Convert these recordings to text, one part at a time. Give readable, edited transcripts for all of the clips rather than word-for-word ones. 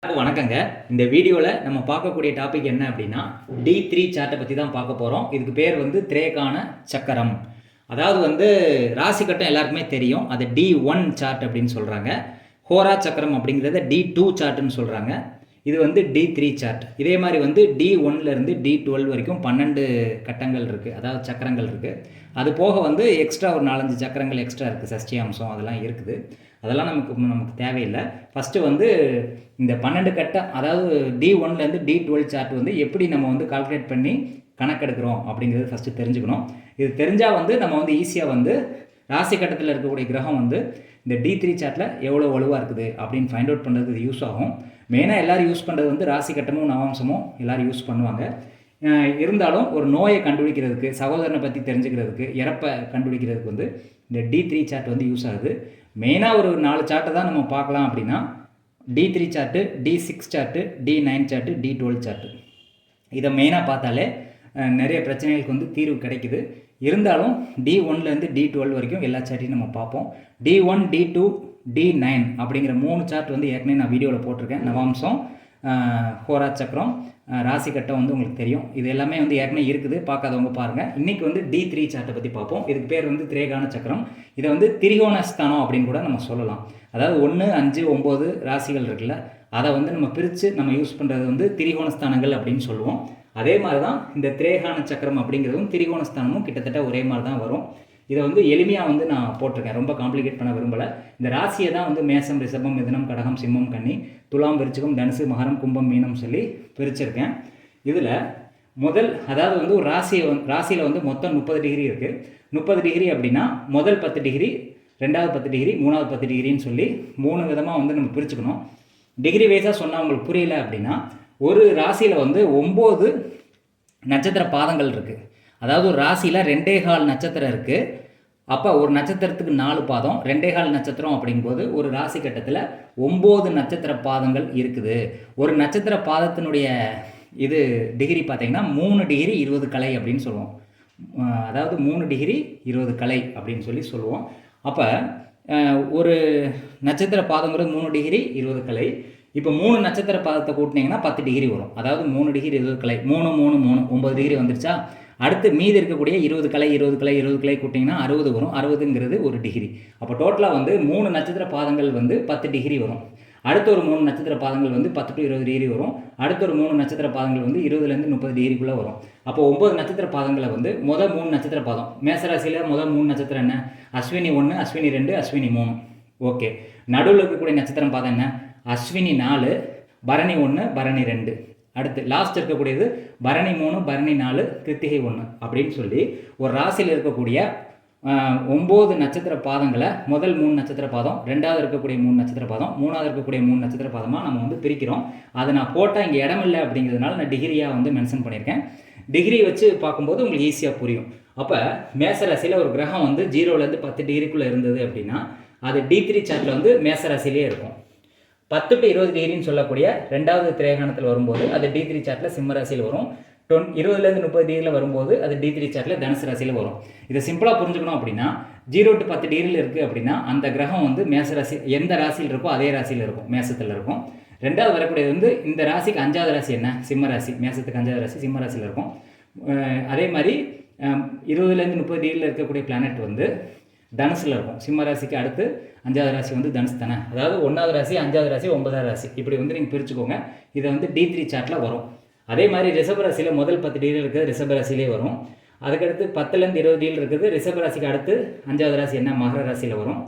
வணக்கங்க. இந்த வீடியோவில் நம்ம பார்க்கக்கூடிய டாபிக் என்ன அப்படின்னா D3 சார்ட்டை பற்றி தான் பார்க்க போகிறோம். இதுக்கு பேர் வந்து திரேகான சக்கரம். அதாவது வந்து ராசி கட்டம் எல்லாருக்குமே தெரியும். அது D1 சார்ட் அப்படின்னு சொல்கிறாங்க. ஹோரா சக்கரம் அப்படிங்கிறத D2 சார்ட்டுன்னு சொல்கிறாங்க. இது வந்து D3 சார்ட். இதே மாதிரி வந்து D1லேருந்து D12 வரைக்கும் 12 கட்டங்கள் இருக்குது, அதாவது சக்கரங்கள் இருக்குது. அது போக வந்து எக்ஸ்ட்ரா ஒரு 4-5 சக்கரங்கள் எக்ஸ்ட்ரா இருக்குது, சஷ்டி அம்சம் அதெல்லாம் இருக்குது. அதெல்லாம் நமக்கு தேவையில்லை. ஃபஸ்ட்டு வந்து இந்த 12 கட்டம், அதாவது D1லேருந்து D12 சார்ட் வந்து எப்படி நம்ம வந்து கால்குலேட் பண்ணி கணக்கெடுக்கிறோம் அப்படிங்கிறது ஃபஸ்ட்டு தெரிஞ்சுக்கணும். இது தெரிஞ்சால் வந்து நம்ம வந்து ஈஸியாக வந்து ராசி கட்டத்தில் இருக்கக்கூடிய கிரகம் வந்து இந்த D3 சார்ட்டில் எவ்வளோ வலுவாக இருக்குது அப்படின்னு ஃபைண்ட் அவுட் பண்ணுறதுக்கு யூஸ் ஆகும். மெயினாக எல்லோரும் யூஸ் பண்ணுறது வந்து ராசி கட்டமும் நவாம்சமும் எல்லோரும் யூஸ் பண்ணுவாங்க. இருந்தாலும் ஒரு நோயை கண்டுபிடிக்கிறதுக்கு, சகோதரனை பற்றி தெரிஞ்சுக்கிறதுக்கு, இறப்பை கண்டுபிடிக்கிறதுக்கு வந்து இந்த D3 சார்ட் வந்து யூஸ் ஆகுது. மெயினாக ஒரு 4 சார்ட்டை தான் நம்ம பார்க்கலாம். அப்படின்னா D3 chart, D6 chart, D9 chart, D12 chart. இதை மெயினாக பார்த்தாலே நிறைய பிரச்சனைகளுக்கு வந்து தீர்வு கிடைக்குது. இருந்தாலும் D1லேருந்து D12 வரைக்கும் எல்லா சார்ட்டையும் நம்ம பார்ப்போம். D1, D2, D9 அப்படிங்கிற 3 சார்ட் வந்து ஏற்கனவே நான் வீடியோவில் போட்டிருக்கேன். நவாம்சம், ஹோரா சக்கரம், ராசி கட்டம் வந்து உங்களுக்கு தெரியும். இது எல்லாமே வந்து ஏற்கனவே இருக்குது, பார்க்காதவங்க பாருங்கள். இன்றைக்கி வந்து D3 சார்ட்டை பற்றி பார்ப்போம். இதுக்கு பேர் வந்து திரேகான சக்கரம். இதை வந்து திரிகோண ஸ்தானம் அப்படின்னு கூட நம்ம சொல்லலாம். அதாவது 1, 5, 9 ராசிகள் இருக்குல்ல, அதை வந்து நம்ம பிரித்து நம்ம யூஸ் பண்ணுறது வந்து திரிகோண ஸ்தானங்கள் அப்படின்னு சொல்லுவோம். அதே மாதிரி தான் இந்த திரேகான சக்கரம் அப்படிங்கிறதும் திரிகோண ஸ்தானமும் கிட்டத்தட்ட ஒரே மாதிரி தான் வரும். இதை வந்து எளிமையாக வந்து நான் போட்டிருக்கேன், ரொம்ப காம்ப்ளிகேட் பண்ண விரும்பலை. இந்த ராசியை தான் வந்து மேசம், ரிஷபம், மிதுனம், கடகம், சிம்மம், கன்னி, துலாம், விருச்சிகம், தனுசு, மகரம், கும்பம், மீனம் சொல்லி பிரிச்சிருக்கேன். இதில் அதாவது வந்து ஒரு ராசியில் வந்து மொத்தம் 30 டிகிரி இருக்குது. 30 டிகிரி அப்படின்னா முதல் 10 டிகிரி, ரெண்டாவது 10 டிகிரி, மூணாவது 10 டிகிரின்னு சொல்லி 3 விதமாக வந்து நம்ம பிரிச்சுக்கணும். டிகிரி வைஸாக சொன்னால் உங்களுக்கு புரியல அப்படின்னா, ஒரு ராசியில் வந்து 9 நட்சத்திர பாதங்கள் இருக்குது. அதாவது ஒரு ராசியில் 2.25 நட்சத்திரம் இருக்குது. அப்போ ஒரு நட்சத்திரத்துக்கு 4 பாதம், 2.25 நட்சத்திரம் அப்படிங்கும்போது ஒரு ராசி கட்டத்தில் 9 நட்சத்திர பாதங்கள் இருக்குது. ஒரு நட்சத்திர பாதத்தினுடைய இது டிகிரி பார்த்திங்கன்னா 3 டிகிரி 20 கலை அப்படின்னு சொல்லுவோம். அதாவது 3 டிகிரி 20 கலை அப்படின்னு சொல்லுவோம். அப்போ ஒரு நட்சத்திர பாதங்கிறது 3 டிகிரி 20 கலை. இப்போ 3 நட்சத்திர பாதத்தை கூட்டினீங்கன்னா 10 டிகிரி வரும். அதாவது 3 டிகிரி 20 கலை, 3 3 3 9 டிகிரி வந்துருச்சா. அடுத்து மீதி இருக்கக்கூடிய 20 கலை 20 கலை 20 கலை கூட்டிங்கன்னா 60 வரும். 60ங்கிறது ஒரு டிகிரி. அப்போ டோட்டலாக வந்து 3 நட்சத்திர பாதங்கள் வந்து 10 டிகிரி வரும். அடுத்த ஒரு 3 நட்சத்திர பாதங்கள் வந்து 10 to 20 டிகிரி வரும். அடுத்த ஒரு 3 நட்சத்திர பாதங்கள் வந்து 20லேருந்து 30 டிகிரிக்குள்ளே வரும். அப்போ 9 நட்சத்திர பாதங்களை வந்து முதல் 3 நட்சத்திர பாதம், மேசராசியில் முதல் 3 நட்சத்திரம் என்ன? அஸ்வினி 1, அஸ்வினி 2, அஸ்வினி 3. ஓகே. நடுவில் இருக்கக்கூடிய நட்சத்திரம் பாதம் என்ன? அஸ்வினி 4, பரணி 1, பரணி 2. அடுத்து லாஸ்ட் இருக்கக்கூடியது பரணி 3, பரணி 4, கிருத்திகை 1 அப்படின்னு சொல்லி ஒரு ராசியில் இருக்கக்கூடிய 9 நட்சத்திர பாதங்களை முதல் 3 நட்சத்திர பாதம், ரெண்டாவது இருக்கக்கூடிய 3 நட்சத்திர பாதம், மூணாவது இருக்கக்கூடிய 3 நட்சத்திர பாதமாக நம்ம வந்து பிரிக்கிறோம். அதை நான் போட்டால் இங்கே இடம் இல்லை அப்படிங்கிறதுனால நான் டிகிரியாக வந்து மென்ஷன் பண்ணியிருக்கேன். டிகிரி வச்சு பார்க்கும்போது உங்களுக்கு ஈஸியாக புரியும். அப்போ மேசராசியில் ஒரு கிரகம் வந்து 0லேருந்து 10 டிகிரிக்குள்ளே இருந்தது அப்படின்னா அது D3 சார்ட்டில் வந்து மேசராசிலே இருக்கும். 10 to 20 டிகிரின்னு சொல்லக்கூடிய ரெண்டாவது திரேகானத்தில் வரும்போது அது D3 சார்ட்டில் சிம்ம ராசியில் வரும். 20லேருந்து 30 டிகிரியில் வரும்போது அது D3 சார்ட்டில் தனுசு ராசியில் வரும். இதை சிம்பிளாக புரிஞ்சுக்கணும் அப்படின்னா 0 to 10 டிகிரியில் இருக்குது அப்படின்னா அந்த கிரகம் வந்து மேசராசி எந்த ராசியில் இருக்கோ அதே ராசியில் இருக்கும், மேசத்தில் இருக்கும். ரெண்டாவது வரக்கூடியது வந்து இந்த ராசிக்கு 5வது ராசி என்ன? சிம்ம ராசி. மேசத்துக்கு 5வது ராசி சிம்ம ராசியில் இருக்கும். அதே மாதிரி 20லேருந்து 30 டிகிரியில் இருக்கக்கூடிய பிளானட் வந்து தனுசில் இருக்கும். சிம்ம ராசிக்கு அடுத்து 5வது ராசி வந்து தனுசு தானே. அதாவது 1வது ராசி, 5வது ராசி, 9வது ராசி இப்படி வந்து நீங்கள் பிரிச்சுக்கோங்க. இதை வந்து D3 சார்ட்டில் வரும். அதே மாதிரி ரிஷபராசியில் முதல் 10 டிகிரி இருக்கிறது ரிஷபராசிலே வரும். அதுக்கடுத்து 10லேருந்து 20 டிகிரி இருக்குது ரிஷபராசிக்கு அடுத்து 5வது ராசி என்ன? மகர ராசியில் வரும்.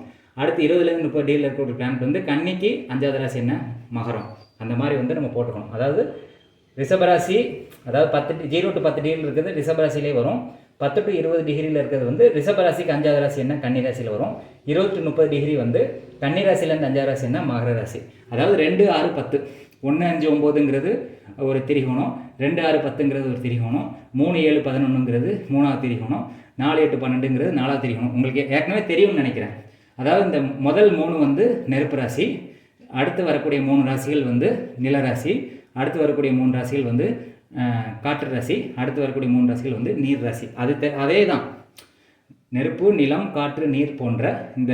அடுத்து 20லேருந்து 30 டிகிரியில் இருக்கக்கூடிய பிளானட் வந்து கன்னிக்கு 5வது ராசி என்ன? மகரம். அந்த மாதிரி வந்து நம்ம போட்டுக்கணும். அதாவது ரிஷபராசி, அதாவது 0 to 10 டிகிரியில் இருக்குது ரிஷபராசிலே வரும். 10 to 20 டிகிரியில் இருக்கிறது வந்து ரிஷபராசிக்கு 5வது ராசி என்ன? கன்னி ராசியில் வரும். 20 to 30 டிகிரி வந்து கன்னி ராசியிலேருந்து 5வது ராசி என்ன? மகர ராசி. அதாவது 2, 6, 10, 1, 5, 9ங்கிறது ஒரு திரிகோணம், 2, 6, 10ங்கிறது ஒரு திரிகோணம், 3, 7, 11ங்கிறது 3வது திரிகோணம், 4, 8, 12ங்கிறது 4வது திரிகோணம். உங்களுக்கு ஏற்கனவே தெரியும்னு நினைக்கிறேன். அதாவது இந்த முதல் 3 வந்து நெருப்பு ராசி, அடுத்து வரக்கூடிய 3 ராசிகள் வந்து நிலராசி, அடுத்து வரக்கூடிய 3 ராசிகள் வந்து காற்று ராசி, அடுத்து வரக்கூடிய 3 ராசிகள் வந்து நீர் ராசி. அதே தான் நெருப்பு, நிலம், காற்று, நீர் போன்ற இந்த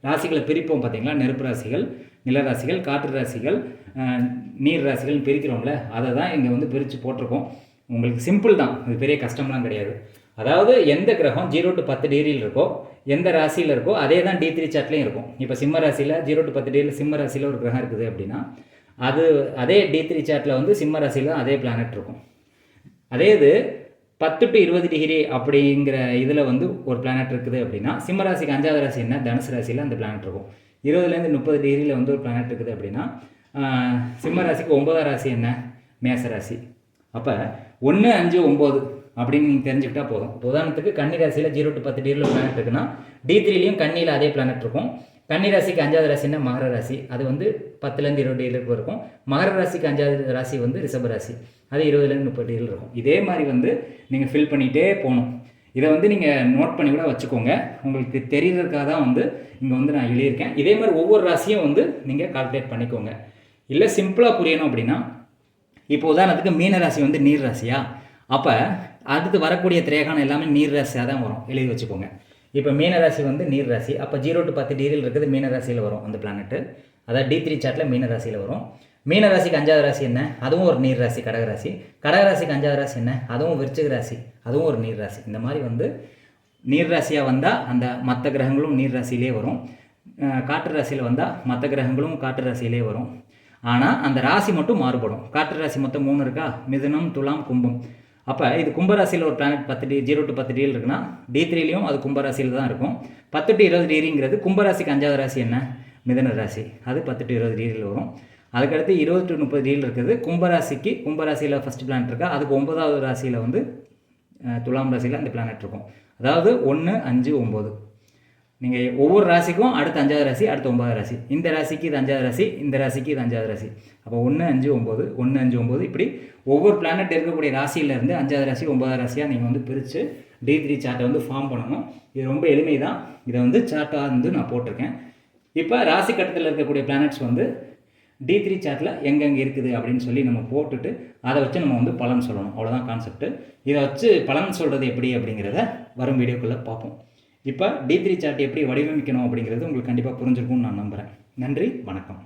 ராசிகளை பிரிப்போம் பார்த்தீங்களா, நெருப்பு ராசிகள். நில ராசிகள், காற்று ராசிகள், நீர் ராசிகள் பிரிக்கிறோம்ல, அதை தான் இங்கே வந்து பிரித்து போட்டிருக்கோம். உங்களுக்கு சிம்பிள் தான், இது பெரிய கஷ்டம்லாம் கிடையாது. அதாவது எந்த கிரகம் 0 to 10 டிகிரியில் இருக்கோ, எந்த ராசியில் இருக்கோ அதே தான் D3 சார்ட்லேயும் இருக்கும். இப்போ சிம்ம ராசியில் 0 to 10 டிகிரியில் சிம்ம ராசியில் ஒரு கிரகம் இருக்குது அப்படின்னா அதே D3 சார்ட்டில் வந்து சிம்ம ராசியில் அதே பிளானட் இருக்கும். அதே இது 10 to 20 டிகிரி அப்படிங்கிற இதில் வந்து ஒரு பிளானட் இருக்குது அப்படின்னா சிம்ம ராசிக்கு 5வது ராசி என்ன, தனுசு ராசியில் அந்த பிளானட் இருக்கும். 20லேருந்து 30 டிகிரியில் வந்து ஒரு பிளானட் இருக்குது அப்படின்னா சிம்ம ராசிக்கு 9வது ராசி என்ன, மேச ராசி. அப்போ 1, 5, 9 அப்படின்னு நீங்கள் தெரிஞ்சுக்கிட்டா போதும். உதாரணத்துக்கு கன்னி ராசியில் 0 to 10 டிகிரியில் பிளானட் இருக்குன்னா D3லையும் கன்னியில் அதே பிளானட் இருக்கும். கன்னி ராசிக்கு 5வது ராசி என்ன, மகர ராசி. அது வந்து 10லேருந்து 20 டிகிரிக்கு இருக்கும். மகர ராசிக்கு 5வது ராசி வந்து ரிஷப ராசி. அது 20லேருந்து 30 டிகிரியில் இருக்கும். இதே மாதிரி வந்து நீங்கள் ஃபில் பண்ணிகிட்டே போகணும். இதை வந்து நீங்கள் நோட் பண்ணி கூட வச்சுக்கோங்க. உங்களுக்கு தெரியறதுக்காக தான் வந்து இங்கே வந்து நான் எழுதியிருக்கேன். இதே மாதிரி ஒவ்வொரு ராசியும் வந்து நீங்கள் கால்குலேட் பண்ணிக்கோங்க. இல்லை சிம்பிளாக புரியணும் அப்படின்னா, இப்போ உதாரணத்துக்கு மீன ராசி வந்து நீர் ராசியா, அப்போ அடுத்து வரக்கூடிய திரேகானம் எல்லாமே நீர் ராசியாக தான் வரும், எழுதி வச்சுக்கோங்க. இப்போ மீன ராசி வந்து நீர் ராசி, அப்போ 0 to 10 டிகிரியில் இருக்கிறது மீன ராசியில் வரும் அந்த பிளானட்டு. அதாவது D3 சார்ட்டில் மீன ராசியில் வரும். மீன ராசிக்கு 5வது ராசி என்ன, அதுவும் ஒரு நீர் ராசி, கடகராசி. கடகராசிக்கு 5வது ராசி என்ன, அதுவும் விருச்சிக ராசி, அதுவும் ஒரு நீர் ராசி. இந்த மாதிரி வந்து நீர் ராசியாக வந்தால் அந்த மற்ற கிரகங்களும் நீர் ராசியிலே வரும். காற்று ராசியில் வந்தால் மற்ற கிரகங்களும் காற்று ராசியிலே வரும். ஆனால் அந்த ராசி மட்டும் மாறுபடும். காற்று ராசி மொத்தம் 3 இருக்கா, மிதுனம், துலாம், கும்பம். அப்போ இது கும்பராசியில் ஒரு பிளானட் 0 to 10 டிகிரி இருக்குன்னா D3லையும் அது கும்பராசியில் தான் இருக்கும். 10 to 20 டிகிரிங்கிறது கும்பராசிக்கு 5வது ராசி என்ன, மிதன ராசி. அது 10 to 20 டிகிரியில் வரும். அதுக்கடுத்து 20 to 30 டிகிரியில் இருக்குது கும்பராசியில் ஃபஸ்ட் பிளானட் இருக்கா, அதுக்கு 9வது ராசியில் வந்து துலாம் ராசியில் அந்த பிளானட் இருக்கும். அதாவது 1, 5, 9. நீங்கள் ஒவ்வொரு ராசிக்கும் அடுத்து 5வது ராசி, அடுத்து 9வது ராசி. இந்த ராசிக்கு இது 5வது ராசி, இந்த ராசிக்கு இது 5வது ராசி. அப்போ 1, 5, 9, 1, 5, 9 இப்படி ஒவ்வொரு பிளானட் இருக்கக்கூடிய ராசியிலேருந்து 5வது ராசி 9வது ராசியாக நீங்கள் வந்து பிரித்து D3 சார்ட்டை வந்து ஃபார்ம் பண்ணணும். இது ரொம்ப எளிமை தான். இதை வந்து சார்ட்டாக வந்து நான் போட்டிருக்கேன். இப்போ ராசி கட்டத்தில் இருக்கக்கூடிய பிளானட்ஸ் வந்து D3 சார்ட்டில் எங்கெங்கே இருக்குது அப்படின்னு சொல்லி நம்ம போட்டுட்டு அதை வச்சு நம்ம வந்து பலன் சொல்லணும். அவ்வளோதான் கான்செப்ட்டு. இதை வச்சு பலன் சொல்கிறது எப்படி அப்படிங்கிறத வரும் வீடியோக்குள்ளே பார்ப்போம். இப்போ D3 சார்ட் எப்படி வடிவமைக்கணும் அப்படிங்கிறது உங்களுக்கு கண்டிப்பாக புரிஞ்சிருக்கும்னு நான் நம்புகிறேன். நன்றி, வணக்கம்.